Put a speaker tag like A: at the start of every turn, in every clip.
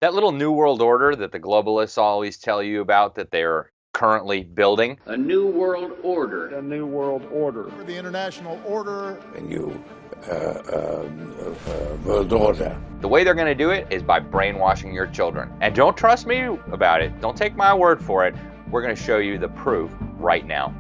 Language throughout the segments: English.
A: That little New World Order that the globalists always tell you about that they're currently building.
B: A new world order.
C: A new world order.
D: The international order.
E: A new world order.
A: The way they're going to do it is by brainwashing your children. And don't trust me about it. Don't take my word for it. We're going to show you the proof right now.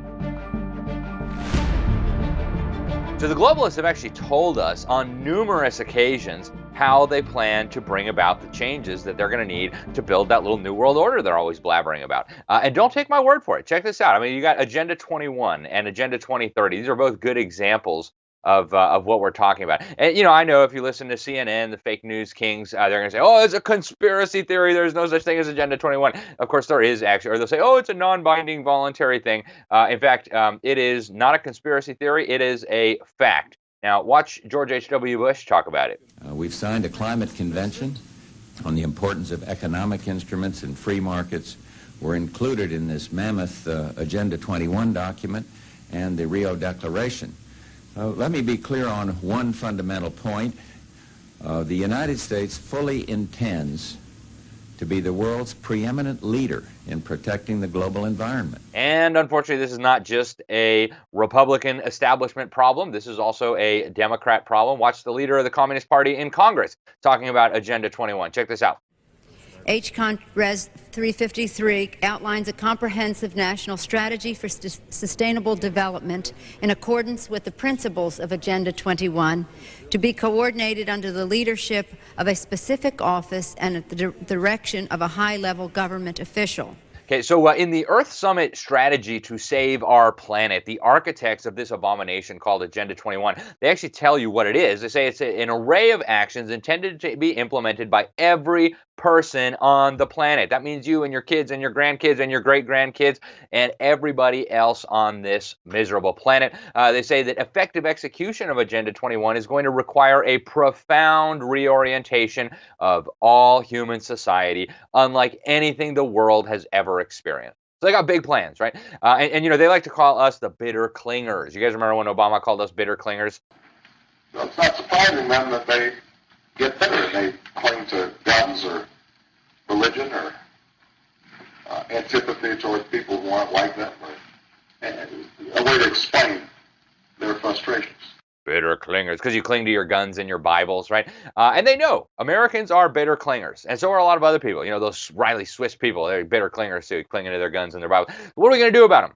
A: So the globalists have actually told us on numerous occasions how they plan to bring about the changes that they're going to need to build that little new world order they're always blabbering about. And don't take my word for it. Check this out. I mean, you got Agenda 21 and Agenda 2030. These are both good examples of what we're talking about. And, you know, I know if you listen to CNN, the fake news kings, they're going to say, oh, it's a conspiracy theory. There's no such thing as Agenda 21. Of course, there is actually. Or they'll say, oh, it's a non-binding voluntary thing. In fact, it is not a conspiracy theory. It is a fact. Now, watch George H.W. Bush talk about it.
F: We've signed a climate convention on the importance of economic instruments and free markets. We're included in this mammoth Agenda 21 document and the Rio Declaration. Let me be clear on one fundamental point. The United States fully intends to be the world's preeminent leader in protecting the global environment.
A: And unfortunately, this is not just a Republican establishment problem. This is also a Democrat problem. Watch the leader of the Communist Party in Congress talking about Agenda 21. Check this out.
G: H.Con. Res. 353 outlines a comprehensive national strategy for sustainable development in accordance with the principles of Agenda 21 to be coordinated under the leadership of a specific office and at the direction of a high-level government official.
A: Okay, so in the Earth Summit strategy to save our planet, the architects of this abomination called Agenda 21, they actually tell you what it is. They say it's an array of actions intended to be implemented by every person on the planet. That means you and your kids and your grandkids and your great-grandkids and everybody else on this miserable planet. They say that effective execution of Agenda 21 is going to require a profound reorientation of all human society, unlike anything the world has ever experienced. So they got big plans, right? And you know, they like to call us the bitter clingers. You guys remember when Obama called us bitter clingers?
H: Well, it's not surprising then that they get bitter. They cling to guns or religion or antipathy towards people who aren't like them, or a way to explain their frustrations.
A: Bitter clingers, because you cling to your guns and your Bibles, right? And they know Americans are bitter clingers, and so are a lot of other people. You know, those Riley Swiss people, they're bitter clingers too, clinging to their guns and their Bibles. What are we going to do about them?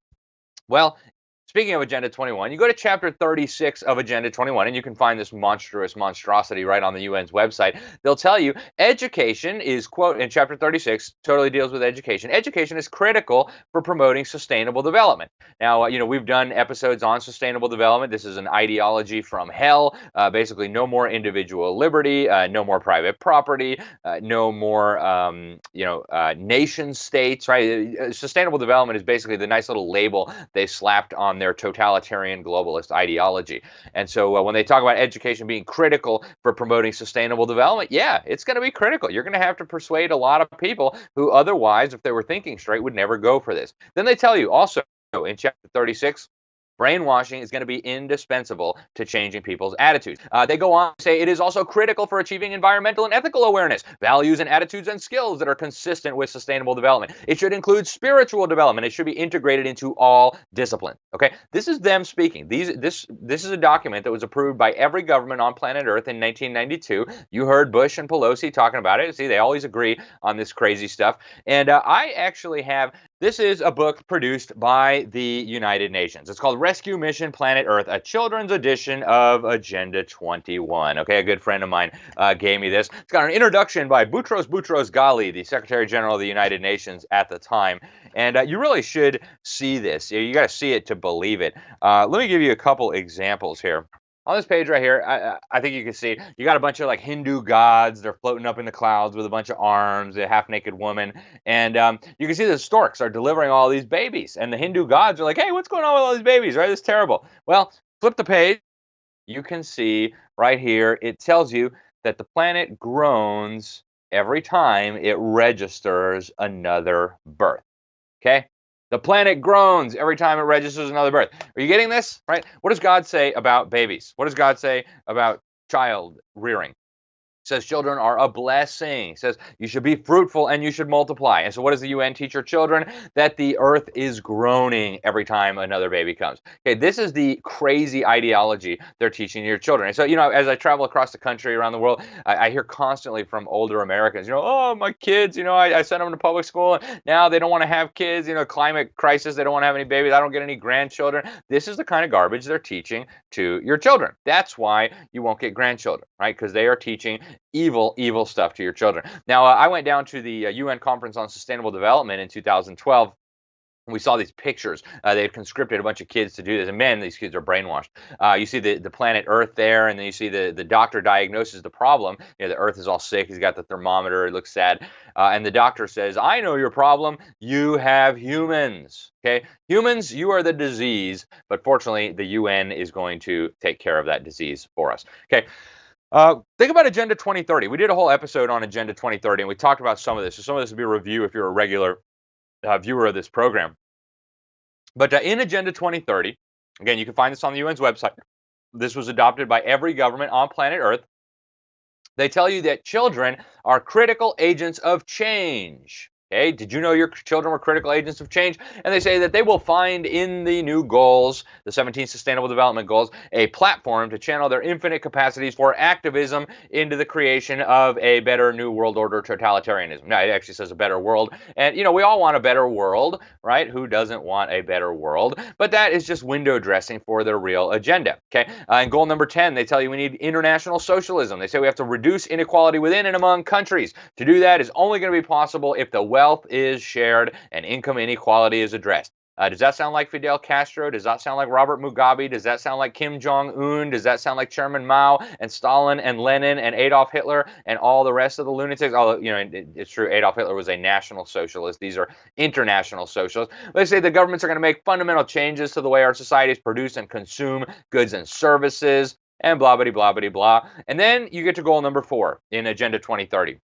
A: Well, speaking of Agenda 21, you go to Chapter 36 of Agenda 21, and you can find this monstrosity right on the UN's website. They'll tell you education is, quote, in Chapter 36, totally deals with education. Education is critical for promoting sustainable development. Now, you know, we've done episodes on sustainable development. This is an ideology from hell. Basically, no more individual liberty, no more private property, no more, nation states, right? Sustainable development is basically the nice little label they slapped on their totalitarian globalist ideology. And so when they talk about education being critical for promoting sustainable development, yeah, it's going to be critical. You're going to have to persuade a lot of people who otherwise, if they were thinking straight, would never go for this. Then they tell you also in Chapter 36, brainwashing is going to be indispensable to changing people's attitudes. They go on to say it is also critical for achieving environmental and ethical awareness, values and attitudes and skills that are consistent with sustainable development. It should include spiritual development. It should be integrated into all disciplines. Okay, this is them speaking. This is a document that was approved by every government on planet Earth in 1992. You heard Bush and Pelosi talking about it. See, they always agree on this crazy stuff. And I actually have. This is a book produced by the United Nations. It's called Rescue Mission Planet Earth, a children's edition of Agenda 21. Okay, a good friend of mine gave me this. It's got an introduction by Boutros Ghali, the Secretary General of the United Nations at the time. And you really should see this. You got to see it to believe it. Let me give you a couple examples here. On this page right here, I think you can see you got a bunch of like Hindu gods. They're floating up in the clouds with a bunch of arms, a half-naked woman. And you can see the storks are delivering all these babies. And the Hindu gods are like, hey, what's going on with all these babies, right? It's terrible. Well, flip the page. You can see right here, it tells you that the planet groans every time it registers another birth. Okay? The planet groans every time it registers another birth. Are you getting this? Right? What does God say about babies? What does God say about child rearing? says children are a blessing. It says you should be fruitful and you should multiply. And so what does the UN teach your children? That the earth is groaning every time another baby comes. Okay, this is the crazy ideology they're teaching your children. And so, as I travel across the country, around the world, I hear constantly from older Americans, oh, my kids, I sent them to public school and now they don't want to have kids, climate crisis, they don't want to have any babies, I don't get any grandchildren. This is the kind of garbage they're teaching to your children. That's why you won't get grandchildren, right? Because they are teaching evil stuff to your children. Now, I went down to the UN Conference on Sustainable Development in 2012. We saw these pictures. They had conscripted a bunch of kids to do this, and man, these kids are brainwashed. You see the planet Earth there, and then you see the doctor diagnoses the problem. The Earth is all sick. He's got the thermometer. It looks sad. And the doctor says, I know your problem. You have humans. Okay, humans, you are the disease. But fortunately, the UN is going to take care of that disease for us. Okay. Think about Agenda 2030. We did a whole episode on Agenda 2030, and we talked about some of this. So some of this will be a review if you're a regular viewer of this program. But in Agenda 2030, again, you can find this on the UN's website. This was adopted by every government on planet Earth. They tell you that children are critical agents of change. Okay, did you know your children were critical agents of change? And they say that they will find in the new goals, the 17 Sustainable Development Goals, a platform to channel their infinite capacities for activism into the creation of a better new world order totalitarianism. Now, it actually says a better world. And, we all want a better world, right? Who doesn't want a better world? But that is just window dressing for their real agenda. Okay, and goal number 10, they tell you we need international socialism. They say we have to reduce inequality within and among countries. To do that is only going to be possible if the wealth is shared and income inequality is addressed. Does that sound like Fidel Castro? Does that sound like Robert Mugabe? Does that sound like Kim Jong-un? Does that sound like Chairman Mao and Stalin and Lenin and Adolf Hitler and all the rest of the lunatics? Although, it's true, Adolf Hitler was a national socialist. These are international socialists. They say the governments are going to make fundamental changes to the way our societies produce and consume goods and services, and blah, blah, blah, blah, blah. And then you get to goal number 4 in Agenda 2030.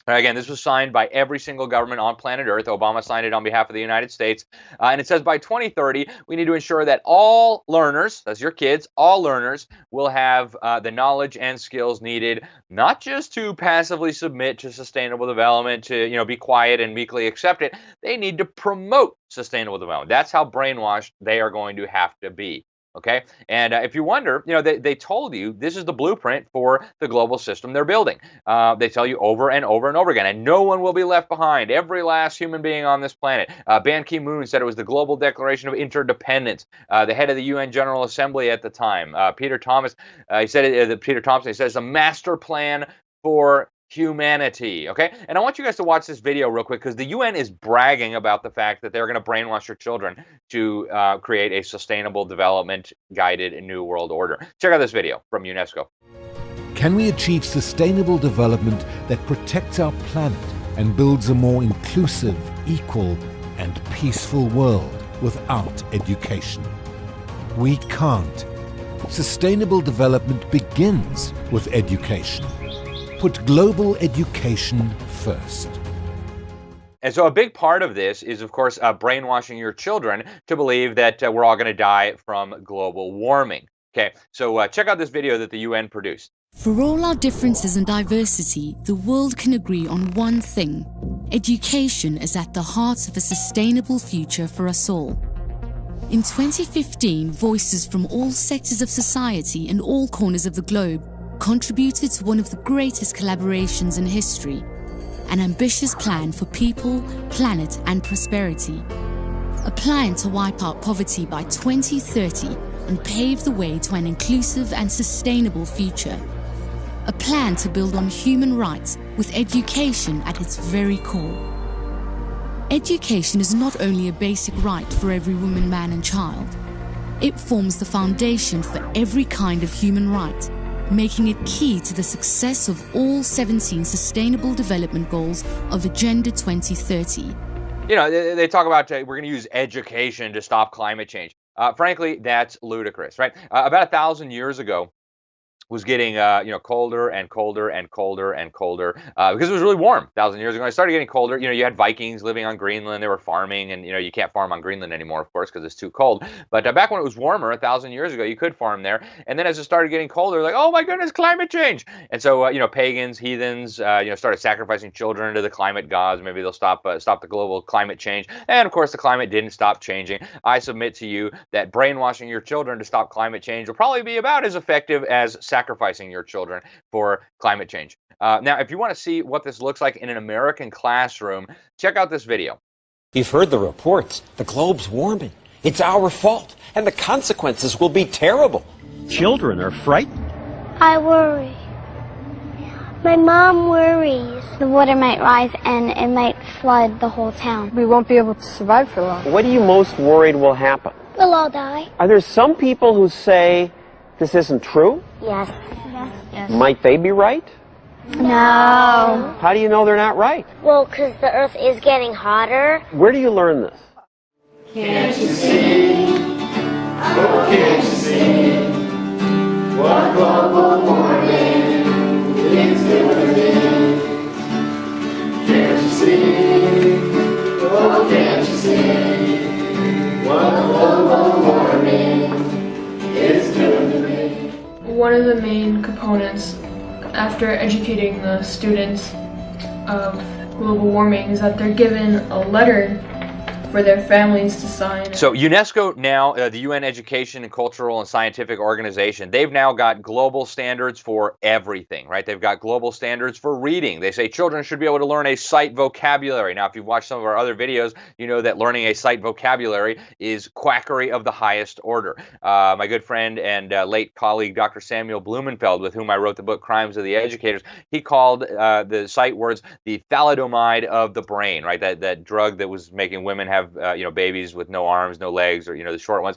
A: Again, this was signed by every single government on planet Earth. Obama signed it on behalf of the United States. And it says by 2030, we need to ensure that all learners, that's your kids, all learners will have the knowledge and skills needed, not just to passively submit to sustainable development, to be quiet and meekly accept it. They need to promote sustainable development. That's how brainwashed they are going to have to be. Okay, and if you wonder, they told you this is the blueprint for the global system they're building. They tell you over and over and over again, and no one will be left behind. Every last human being on this planet. Ban Ki-moon said it was the Global Declaration of Interdependence. The head of the UN General Assembly at the time, Peter Thompson, he said it's a master plan for humanity. Okay, and I want you guys to watch this video real quick because the UN is bragging about the fact that they're going to brainwash your children to create a sustainable development guided new world order. Check out this video from UNESCO.
C: Can we achieve sustainable development that protects our planet and builds a more inclusive, equal, and peaceful world without education? We can't. Sustainable development begins with education. Put global education first.
A: And so a big part of this is, of course, brainwashing your children to believe that we're all going to die from global warming. Okay, so check out this video that the UN produced.
E: For all our differences and diversity, the world can agree on one thing. Education is at the heart of a sustainable future for us all. In 2015, voices from all sectors of society and all corners of the globe contributed to one of the greatest collaborations in history, an ambitious plan for people, planet and prosperity. A plan to wipe out poverty by 2030 and pave the way to an inclusive and sustainable future. A plan to build on human rights with education at its very core. Education is not only a basic right for every woman, man and child. It forms the foundation for every kind of human right, making it key to the success of all 17 Sustainable Development Goals of Agenda 2030.
A: They talk about we're going to use education to stop climate change. Frankly, that's ludicrous, right? About 1,000 years ago, was getting colder and colder and colder and colder because it was really warm 1,000 years ago. It started getting colder. You had Vikings living on Greenland. They were farming, and you can't farm on Greenland anymore, of course, because it's too cold. But back when it was warmer 1,000 years ago, you could farm there. And then as it started getting colder, like, oh my goodness, climate change. And so pagans, heathens, started sacrificing children to the climate gods. Maybe they'll stop the global climate change. And of course, the climate didn't stop changing. I submit to you that brainwashing your children to stop climate change will probably be about as effective as sacrificing your children for climate change. Now, if you want to see what this looks like in an American classroom, check out this video.
I: You've heard the reports. The globe's warming. It's our fault, and the consequences will be terrible.
J: Children are frightened.
K: I worry. My mom worries. The water might rise and it might flood the whole town.
L: We won't be able to survive for long.
J: What are you most worried will happen?
K: We'll all die.
J: Are there some people who say this isn't true?
K: Yes. Yes.
J: Might they be right?
K: No.
J: How do you know they're not right?
K: Well, because the earth is getting hotter.
J: Where do you learn this?
M: Can't you see? Oh, can't you see what global warming is doing? Can't you see? Oh, can't you see what global warming is doing to me?
N: One of the main components after educating the students of global warming is that they're given a letter for their families to sign.
A: So UNESCO now, the UN Education and Cultural and Scientific Organization, they've now got global standards for everything, right? They've got global standards for reading. They say children should be able to learn a sight vocabulary. Now, if you've watched some of our other videos, you know that learning a sight vocabulary is quackery of the highest order. My good friend and late colleague, Dr. Samuel Blumenfeld, with whom I wrote the book Crimes of the Educators, he called the sight words the thalidomide of the brain, right? That drug that was making women have babies with no arms, no legs, or the short ones.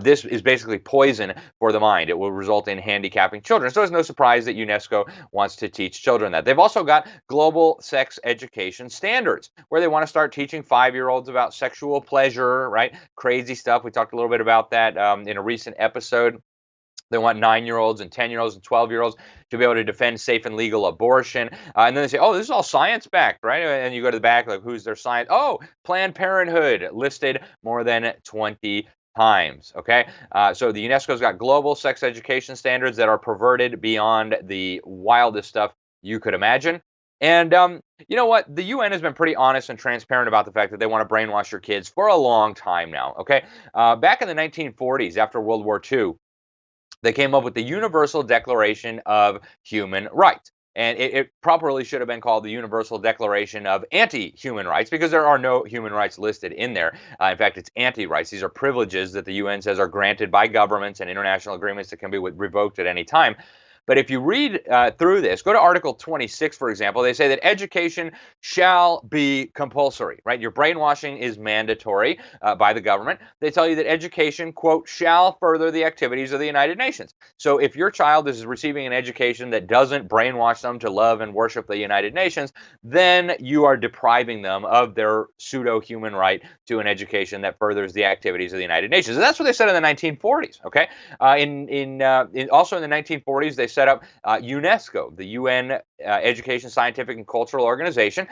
A: This is basically poison for the mind. It will result in handicapping children. So it's no surprise that UNESCO wants to teach children that. They've also got global sex education standards, where they want to start teaching 5-year-olds about sexual pleasure, right? Crazy stuff. We talked a little bit about that in a recent episode. They want 9-year-olds and 10-year-olds and 12-year-olds to be able to defend safe and legal abortion. And then they say, oh, this is all science-backed, right? And you go to the back, like, who's their science? Oh, Planned Parenthood, listed more than 20 times, okay? So the UNESCO's got global sex education standards that are perverted beyond the wildest stuff you could imagine. And you know what? The UN has been pretty honest and transparent about the fact that they want to brainwash your kids for a long time now, okay? Back in the 1940s, after World War II, they came up with the Universal Declaration of Human Rights. And it properly should have been called the Universal Declaration of Anti-Human Rights, because there are no human rights listed in there. In fact, it's anti-rights. These are privileges that the UN says are granted by governments and international agreements that can be revoked at any time. But if you read through this, go to Article 26, for example, they say that education shall be compulsory, right? Your brainwashing is mandatory by the government. They tell you that education, quote, shall further the activities of the United Nations. So if your child is receiving an education that doesn't brainwash them to love and worship the United Nations, then you are depriving them of their pseudo-human right to an education that furthers the activities of the United Nations. And that's what they said in the 1940s, okay? Also in the 1940s, they set up UNESCO, the UN Education, Scientific, and Cultural Organization.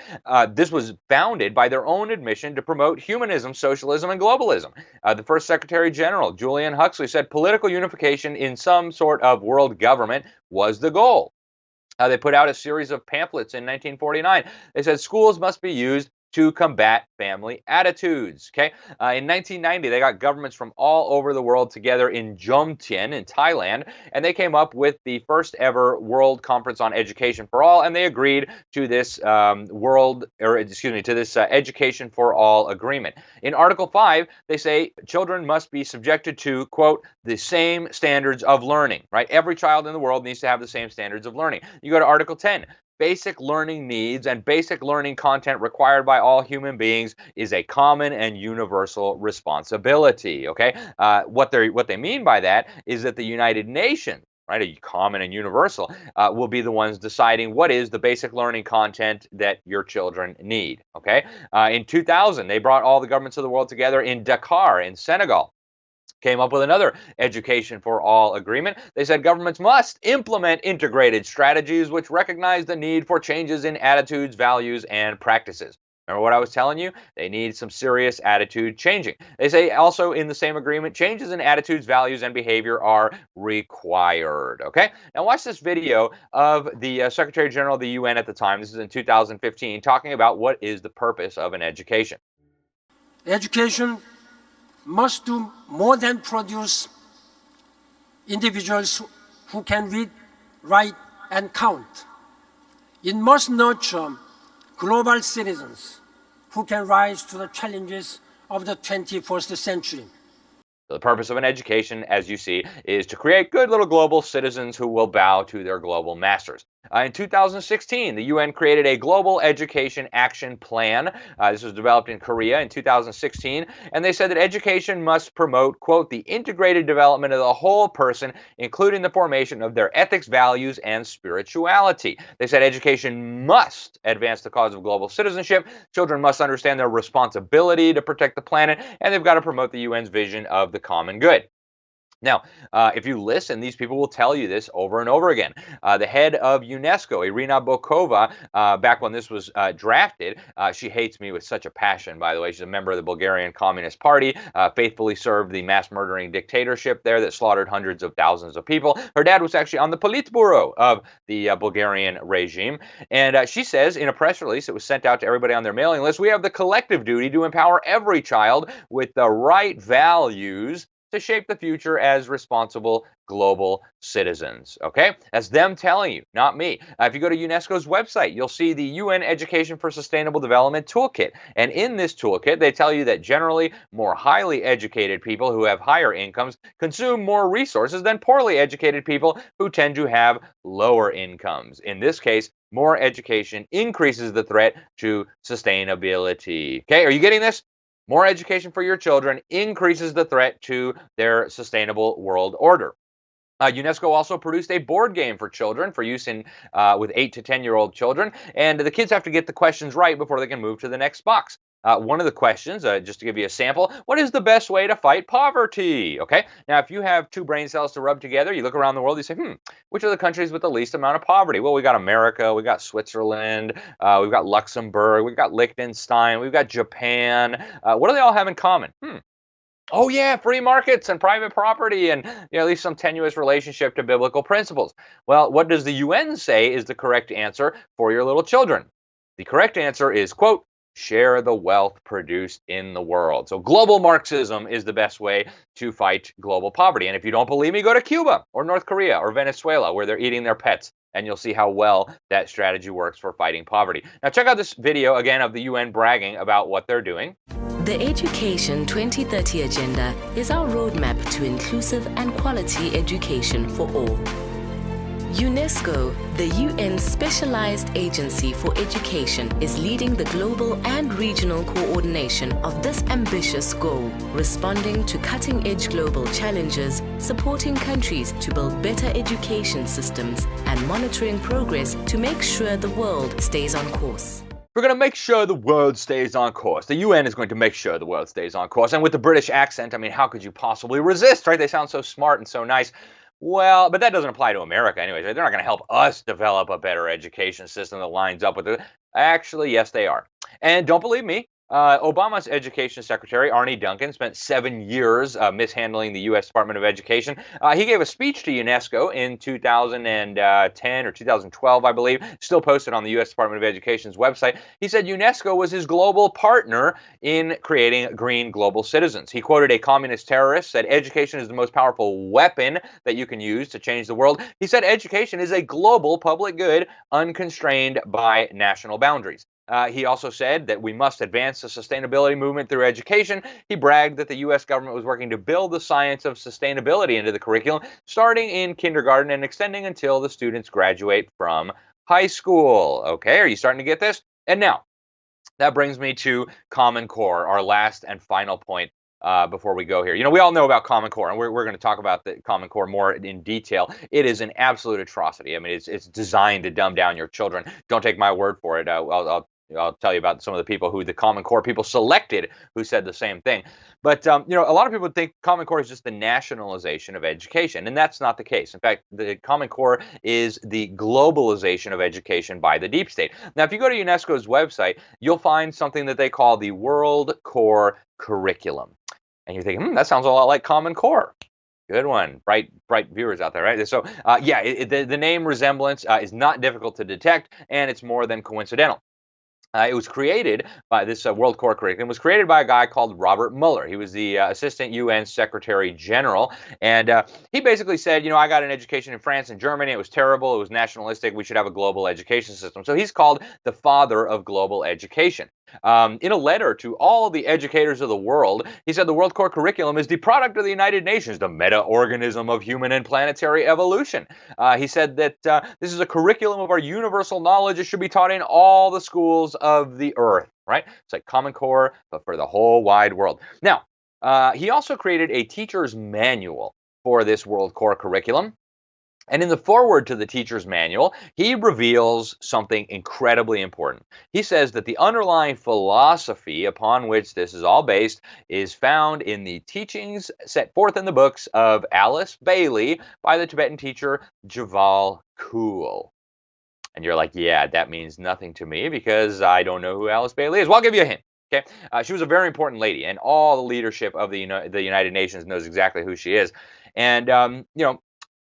A: This was founded by their own admission to promote humanism, socialism, and globalism. The first Secretary General, Julian Huxley, said political unification in some sort of world government was the goal. They put out a series of pamphlets in 1949. They said schools must be used to combat family attitudes, okay? In 1990, they got governments from all over the world together in Jomtien in Thailand, and they came up with the first ever World Conference on Education for All, and they agreed to this Education for All agreement. In Article 5, they say children must be subjected to, quote, the same standards of learning, right? Every child in the world needs to have the same standards of learning. You go to Article 10, basic learning needs and basic learning content required by all human beings is a common and universal responsibility, okay? What they mean by that is that the United Nations, right, a common and universal, will be the ones deciding what is the basic learning content that your children need, okay? In 2000, they brought all the governments of the world together in Dakar in Senegal. came up with another education for all agreement. They said governments must implement integrated strategies which recognize the need for changes in attitudes, values, and practices. Remember what I was telling you? They need some serious attitude changing. They say also in the same agreement, changes in attitudes, values, and behavior are required. Okay? Now watch this video of the Secretary General of the UN at the time. This is in 2015, talking about what is the purpose of an education.
O: Education must do more than produce individuals who can read, write, and count. It must nurture global citizens who can rise to the challenges of the 21st century.
A: The purpose of an education, as you see, is to create good little global citizens who will bow to their global masters. In 2016, the UN created a Global Education Action Plan. This was developed in Korea in 2016, and they said that education must promote, quote, the integrated development of the whole person, including the formation of their ethics, values, and spirituality. They said education must advance the cause of global citizenship. Children must understand their responsibility to protect the planet, and they've got to promote the UN's vision of the common good. Now, if you listen, these people will tell you this over and over again. The head of UNESCO, Irina Bokova, back when this was drafted, she hates me with such a passion, by the way. She's a member of the Bulgarian Communist Party, faithfully served the mass-murdering dictatorship there that slaughtered hundreds of thousands of people. Her dad was actually on the Politburo of the Bulgarian regime. And she says in a press release that was sent out to everybody on their mailing list, we have the collective duty to empower every child with the right values to shape the future as responsible global citizens. Okay? That's them telling you, not me. If you go to UNESCO's website, you'll see the UN Education for Sustainable Development Toolkit. And in this toolkit, they tell you that generally more highly educated people who have higher incomes consume more resources than poorly educated people who tend to have lower incomes. In this case, more education increases the threat to sustainability. Okay? Are you getting this? More education for your children increases the threat to their sustainable world order. UNESCO also produced a board game for children for use in with 8 to 10-year-old children, and the kids have to get the questions right before they can move to the next box. One of the questions, just to give you a sample, what is the best way to fight poverty? Okay, now if you have two brain cells to rub together, you look around the world, you say, which are the countries with the least amount of poverty? Well, we got America, we got Switzerland, we've got Luxembourg, we've got Liechtenstein, we've got Japan. What do they all have in common? Oh yeah, free markets and private property and at least some tenuous relationship to biblical principles. Well, what does the UN say is the correct answer for your little children? The correct answer is, quote, share the wealth produced in the world. So global Marxism is the best way to fight global poverty. And if you don't believe me, go to Cuba or North Korea or Venezuela where they're eating their pets, and you'll see how well that strategy works for fighting poverty. Now check out this video again of the UN bragging about what they're doing.
P: The Education 2030 Agenda is our roadmap to inclusive and quality education for all. UNESCO, the UN's specialized agency for education, is leading the global and regional coordination of this ambitious goal, responding to cutting-edge global challenges, supporting countries to build better education systems, and monitoring progress to make sure the world stays on course.
A: We're going to make sure the world stays on course. The UN is going to make sure the world stays on course. And with the British accent, I mean, how could you possibly resist, right? They sound so smart and so nice. Well, but that doesn't apply to America anyways. They're not going to help us develop a better education system that lines up with it. Actually, yes, they are. And don't believe me. Obama's education secretary, Arne Duncan, spent 7 years mishandling the U.S. Department of Education. He gave a speech to UNESCO in 2010 or 2012, I believe, still posted on the U.S. Department of Education's website. He said UNESCO was his global partner in creating green global citizens. He quoted a communist terrorist, said education is the most powerful weapon that you can use to change the world. He said education is a global public good unconstrained by national boundaries. He also said that we must advance the sustainability movement through education. He bragged that the U.S. government was working to build the science of sustainability into the curriculum, starting in kindergarten and extending until the students graduate from high school. Okay, are you starting to get this? And now, that brings me to Common Core, our last and final point before we go here. You know, we all know about Common Core, and we're going to talk about the Common Core more in detail. It is an absolute atrocity. I mean, it's designed to dumb down your children. Don't take my word for it. I'll tell you about some of the people who the Common Core people selected who said the same thing. But, a lot of people think Common Core is just the nationalization of education, and that's not the case. In fact, the Common Core is the globalization of education by the deep state. Now, if you go to UNESCO's website, you'll find something that they call the World Core Curriculum. And you're thinking, that sounds a lot like Common Core. Good one. Bright viewers out there, right? So, the name resemblance is not difficult to detect, and it's more than coincidental. It was created by this World Core Curriculum. Was created by a guy called Robert Mueller. He was the Assistant UN Secretary General, and he basically said, I got an education in France and Germany. It was terrible. It was nationalistic. We should have a global education system. So he's called the father of global education. In a letter to all the educators of the world, he said the World Core Curriculum is the product of the United Nations, the meta-organism of human and planetary evolution. He said that this is a curriculum of our universal knowledge. It should be taught in all the schools of the earth, right? It's like Common Core, but for the whole wide world. Now, he also created a teacher's manual for this World Core Curriculum. And in the foreword to the teacher's manual, he reveals something incredibly important. He says that the underlying philosophy upon which this is all based is found in the teachings set forth in the books of Alice Bailey by the Tibetan teacher Javal Kul. And you're like, yeah, that means nothing to me because I don't know who Alice Bailey is. Well, I'll give you a hint. Okay, she was a very important lady, and all the leadership of the United Nations knows exactly who she is. And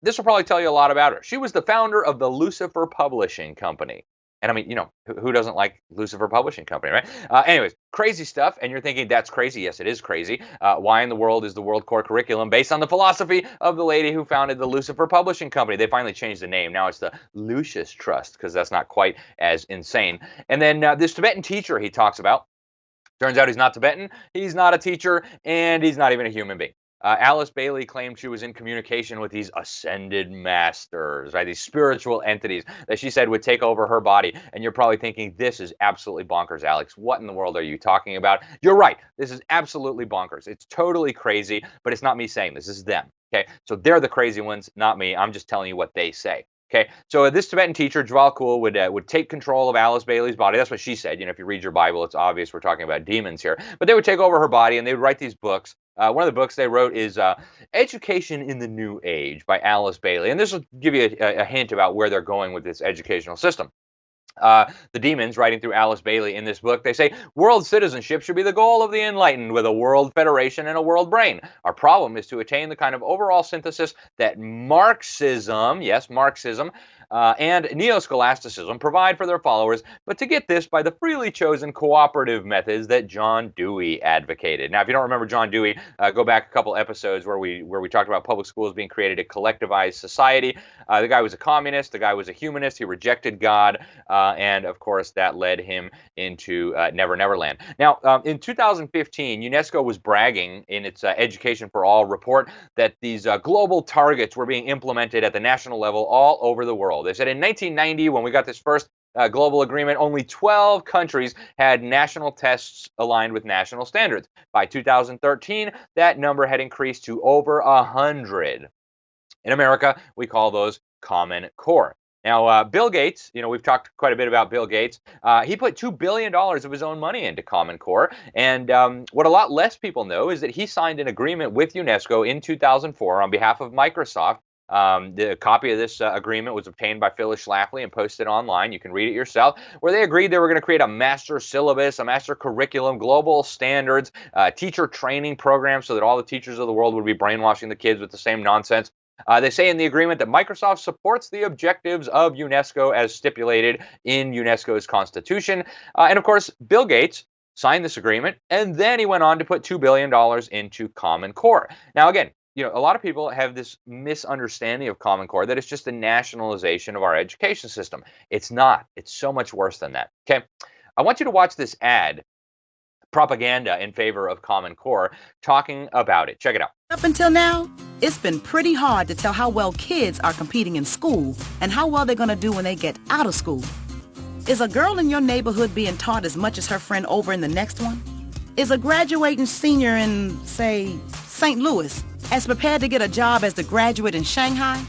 A: this will probably tell you a lot about her. She was the founder of the Lucifer Publishing Company. And I mean, who doesn't like Lucifer Publishing Company, right? Anyways, crazy stuff. And you're thinking, that's crazy. Yes, it is crazy. Why in the world is the World Core Curriculum based on the philosophy of the lady who founded the Lucifer Publishing Company? They finally changed the name. Now it's the Lucis Trust, because that's not quite as insane. And then this Tibetan teacher he talks about, turns out he's not Tibetan, he's not a teacher, and he's not even a human being. Alice Bailey claimed she was in communication with these ascended masters, right? These spiritual entities that she said would take over her body. And you're probably thinking, this is absolutely bonkers, Alex. What in the world are you talking about? You're right. This is absolutely bonkers. It's totally crazy, but it's not me saying this. This is them. Okay, so they're the crazy ones, not me. I'm just telling you what they say. Okay, so this Tibetan teacher, Javal Kul, would take control of Alice Bailey's body. That's what she said. If you read your Bible, it's obvious we're talking about demons here. But they would take over her body, and they would write these books. One of the books they wrote is Education in the New Age by Alice Bailey. And this will give you a hint about where they're going with this educational system. The demons writing through Alice Bailey in this book, they say, world citizenship should be the goal of the enlightened with a world federation and a world brain. Our problem is to attain the kind of overall synthesis that Marxism, yes, Marxism, and neo-scholasticism provide for their followers, but to get this by the freely chosen cooperative methods that John Dewey advocated. Now, if you don't remember John Dewey, go back a couple episodes where we talked about public schools being created a collectivized society. The guy was a communist. The guy was a humanist. He rejected God, and of course, that led him into Never Never Land. Now, in 2015, UNESCO was bragging in its Education for All report that these global targets were being implemented at the national level all over the world. They said in 1990, when we got this first global agreement, only 12 countries had national tests aligned with national standards. By 2013, that number had increased to over 100. In America, we call those Common Core. Now, Bill Gates, we've talked quite a bit about Bill Gates. He put $2 billion of his own money into Common Core. And what a lot less people know is that he signed an agreement with UNESCO in 2004 on behalf of Microsoft. The copy of this agreement was obtained by Phyllis Schlafly and posted online. You can read it yourself, where they agreed they were going to create a master syllabus, a master curriculum, global standards, teacher training program so that all the teachers of the world would be brainwashing the kids with the same nonsense. They say in the agreement that Microsoft supports the objectives of UNESCO as stipulated in UNESCO's constitution. And of course, Bill Gates signed this agreement, and then he went on to put $2 billion into Common Core. Now, again, a lot of people have this misunderstanding of Common Core that it's just a nationalization of our education system. It's not. It's so much worse than that. Okay, I want you to watch this ad, propaganda in favor of Common Core, talking about it. Check it out.
Q: Up until now, it's been pretty hard to tell how well kids are competing in school and how well they're going to do when they get out of school. Is a girl in your neighborhood being taught as much as her friend over in the next one? Is a graduating senior in, say, St. Louis as prepared to get a job as the graduate in Shanghai?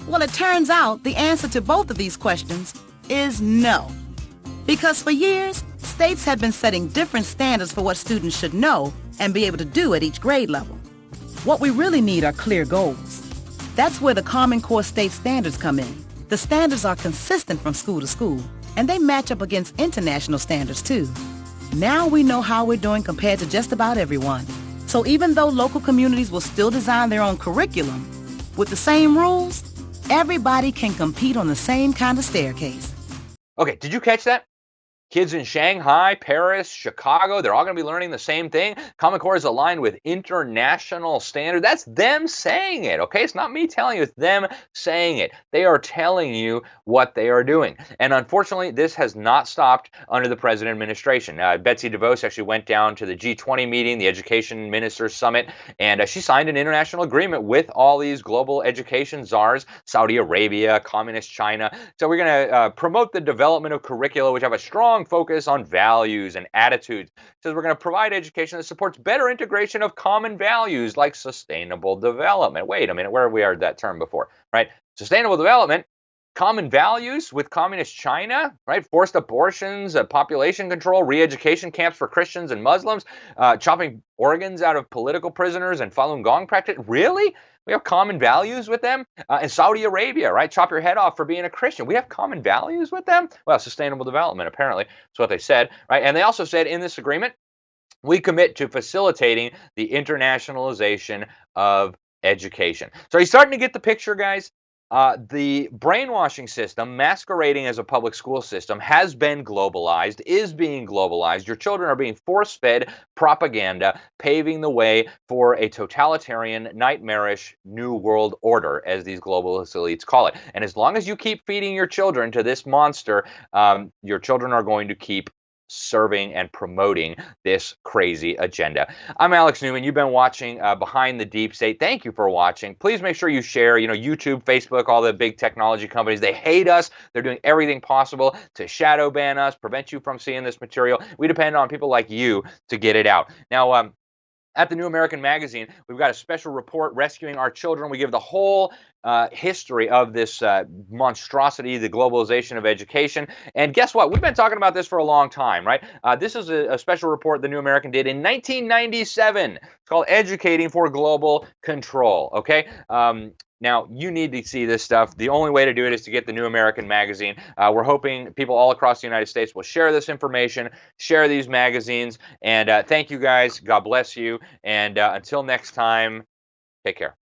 Q: Well, it turns out the answer to both of these questions is no. Because for years, States have been setting different standards for what students should know and be able to do at each grade level. What we really need are clear goals. That's where the Common Core state standards come in. The standards are consistent from school to school, and they match up against international standards too. Now we know how we're doing compared to just about everyone. So even though local communities will still design their own curriculum, with the same rules, everybody can compete on the same kind of staircase.
A: Okay, did you catch that? Kids in Shanghai, Paris, Chicago, they're all going to be learning the same thing. Common Core is aligned with international standards. That's them saying it, okay? It's not me telling you, it's them saying it. They are telling you what they are doing. And unfortunately, this has not stopped under the present administration. Betsy DeVos actually went down to the G20 meeting, the Education Ministers Summit, and she signed an international agreement with all these global education czars, Saudi Arabia, Communist China. So we're going to promote the development of curricula which have a strong focus on values and attitudes. It says we're going to provide education that supports better integration of common values like sustainable development. Wait a minute, where have we heard that term before, right? Sustainable development, common values with communist China, right? Forced abortions, population control, re-education camps for Christians and Muslims, chopping organs out of political prisoners and Falun Gong practice. Really? We have common values with them. In Saudi Arabia, right? Chop your head off for being a Christian. We have common values with them. Well, sustainable development, apparently. That's what they said, right? And they also said in this agreement, we commit to facilitating the internationalization of education. So are you starting to get the picture, guys? The brainwashing system, masquerading as a public school system, has been globalized, is being globalized. Your children are being force-fed propaganda, paving the way for a totalitarian, nightmarish new world order, as these globalist elites call it. And as long as you keep feeding your children to this monster, your children are going to keep serving and promoting this crazy agenda. I'm Alex Newman. You've been watching Behind the Deep State. Thank you for watching. Please make sure you share, YouTube, Facebook, all the big technology companies. They hate us. They're doing everything possible to shadow ban us, prevent you from seeing this material. We depend on people like you to get it out. Now, at the New American Magazine, we've got a special report, Rescuing Our Children. We give the whole history of this monstrosity, the globalization of education. And guess what? We've been talking about this for a long time, right? This is a special report the New American did in 1997. It's called Educating for Global Control, okay? Now, you need to see this stuff. The only way to do it is to get the New American Magazine. We're hoping people all across the United States will share this information, share these magazines, and thank you guys. God bless you. And until next time, take care.